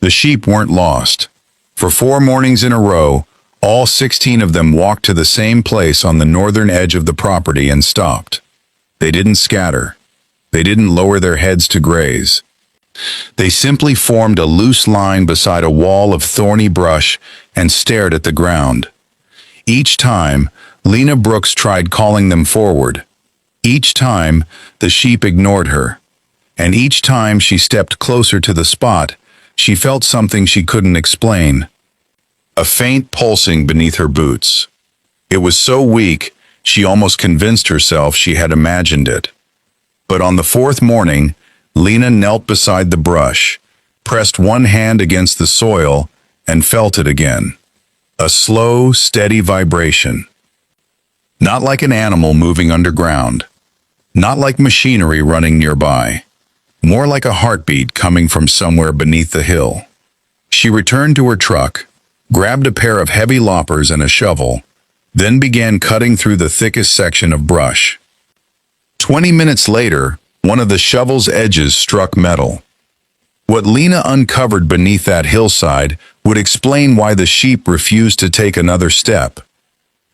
The sheep weren't lost. For 4 mornings in a row, all 16 of them walked to the same place on the northern edge of the property and stopped. They didn't scatter. They didn't lower their heads to graze. They simply formed a loose line beside a wall of thorny brush and stared at the ground. Each time, Lena Brooks tried calling them forward. Each time, the sheep ignored her. And each time she stepped closer to the spot, she felt something she couldn't explain. A faint pulsing beneath her boots. It was so weak, she almost convinced herself she had imagined it. But on the 4th morning, Lena knelt beside the brush, pressed one hand against the soil, and felt it again. A slow, steady vibration. Not like an animal moving underground. Not like machinery running nearby. More like a heartbeat coming from somewhere beneath the hill. She returned to her truck, grabbed a pair of heavy loppers and a shovel, then began cutting through the thickest section of brush. 20 minutes later, one of the shovel's edges struck metal. What Lena uncovered beneath that hillside would explain why the sheep refused to take another step.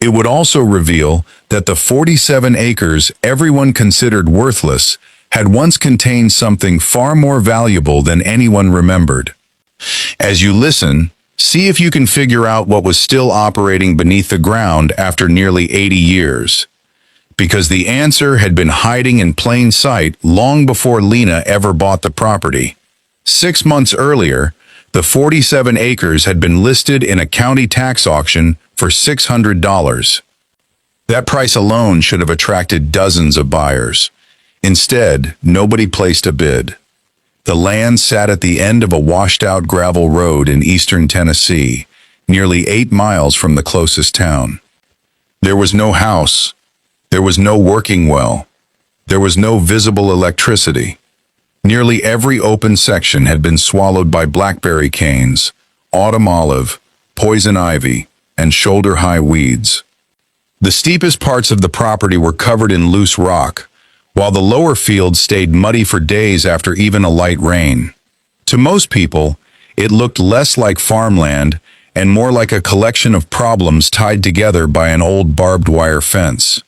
It would also reveal that the 47 acres everyone considered worthless had once contained something far more valuable than anyone remembered. As you listen, see if you can figure out what was still operating beneath the ground after nearly 80 years. Because the answer had been hiding in plain sight long before Lena ever bought the property. 6 months earlier, the 47 acres had been listed in a county tax auction for $600. That price alone should have attracted dozens of buyers. Instead, nobody placed a bid. The land sat at the end of a washed-out gravel road in eastern Tennessee, nearly 8 miles from the closest town. There was no house. There was no working well. There was no visible electricity. Nearly every open section had been swallowed by blackberry canes, autumn olive, poison ivy, and shoulder-high weeds. The steepest parts of the property were covered in loose rock, while the lower fields stayed muddy for days after even a light rain. To most people, it looked less like farmland and more like a collection of problems tied together by an old barbed wire fence.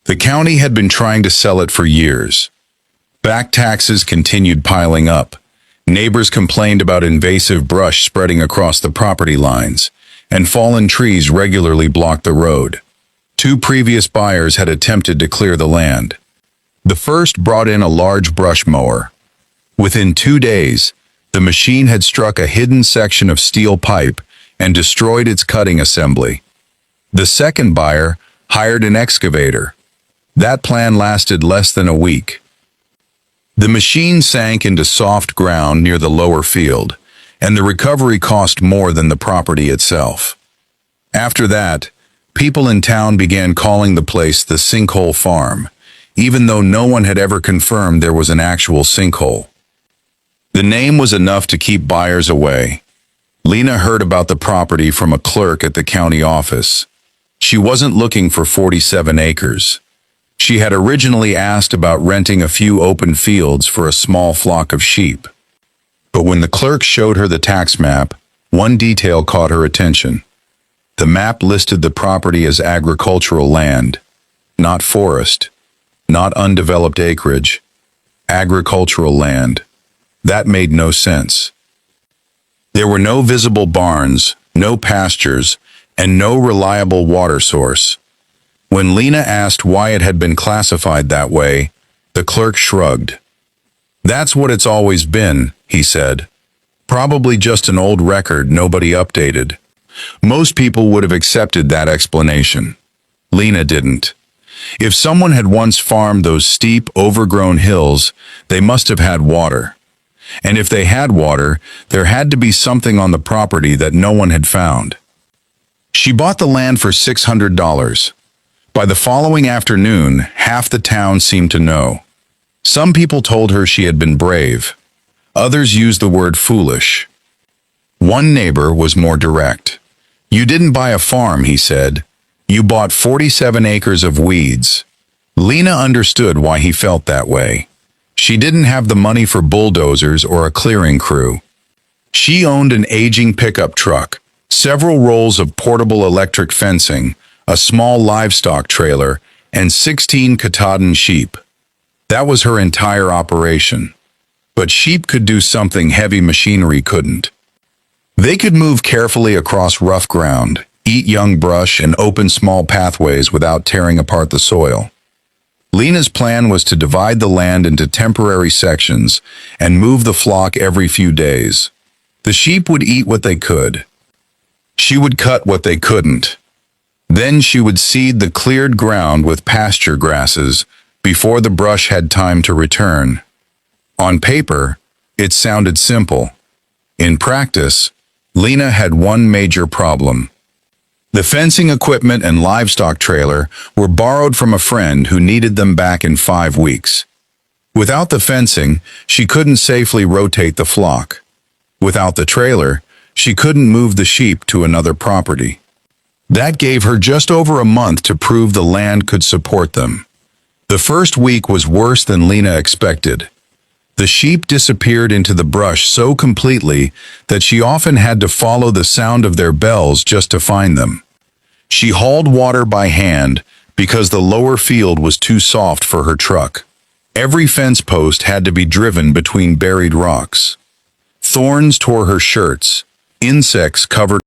The county had been trying to sell it for years. Back taxes continued piling up. Neighbors complained about invasive brush spreading across the property lines, and fallen trees regularly blocked the road. 2 previous buyers had attempted to clear the land. The first brought in a large brush mower. Within 2 days, the machine had struck a hidden section of steel pipe and destroyed its cutting assembly. The second buyer hired an excavator. That plan lasted less than a week. The machine sank into soft ground near the lower field, and the recovery cost more than the property itself. After that, people in town began calling the place the Sinkhole Farm, even though no one had ever confirmed there was an actual sinkhole. The name was enough to keep buyers away. Lena heard about the property from a clerk at the county office. She wasn't looking for 47 acres. She had originally asked about renting a few open fields for a small flock of sheep. But when the clerk showed her the tax map, one detail caught her attention. The map listed the property as agricultural land, not forest, not undeveloped acreage, agricultural land. That made no sense. There were no visible barns, no pastures, and no reliable water source. When Lena asked why it had been classified that way, the clerk shrugged. "That's what it's always been," he said. "Probably just an old record nobody updated." Most people would have accepted that explanation. Lena didn't. If someone had once farmed those steep, overgrown hills, they must have had water. And if they had water, there had to be something on the property that no one had found. She bought the land for $600. By the following afternoon, half the town seemed to know. Some people told her she had been brave. Others used the word foolish. One neighbor was more direct. "You didn't buy a farm," he said. "You bought 47 acres of weeds." Lena understood why he felt that way. She didn't have the money for bulldozers or a clearing crew. She owned an aging pickup truck, several rolls of portable electric fencing, a small livestock trailer, and 16 Katahdin sheep. That was her entire operation. But sheep could do something heavy machinery couldn't. They could move carefully across rough ground, eat young brush, and open small pathways without tearing apart the soil. Lena's plan was to divide the land into temporary sections and move the flock every few days. The sheep would eat what they could. She would cut what they couldn't. Then she would seed the cleared ground with pasture grasses before the brush had time to return. On paper, it sounded simple. In practice, Lena had one major problem. The fencing equipment and livestock trailer were borrowed from a friend who needed them back in 5 weeks. Without the fencing, she couldn't safely rotate the flock. Without the trailer, she couldn't move the sheep to another property. That gave her just over a month to prove the land could support them. The first week was worse than Lena expected. The sheep disappeared into the brush so completely that she often had to follow the sound of their bells just to find them. She hauled water by hand because the lower field was too soft for her truck. Every fence post had to be driven between buried rocks. Thorns tore her shirts. Insects covered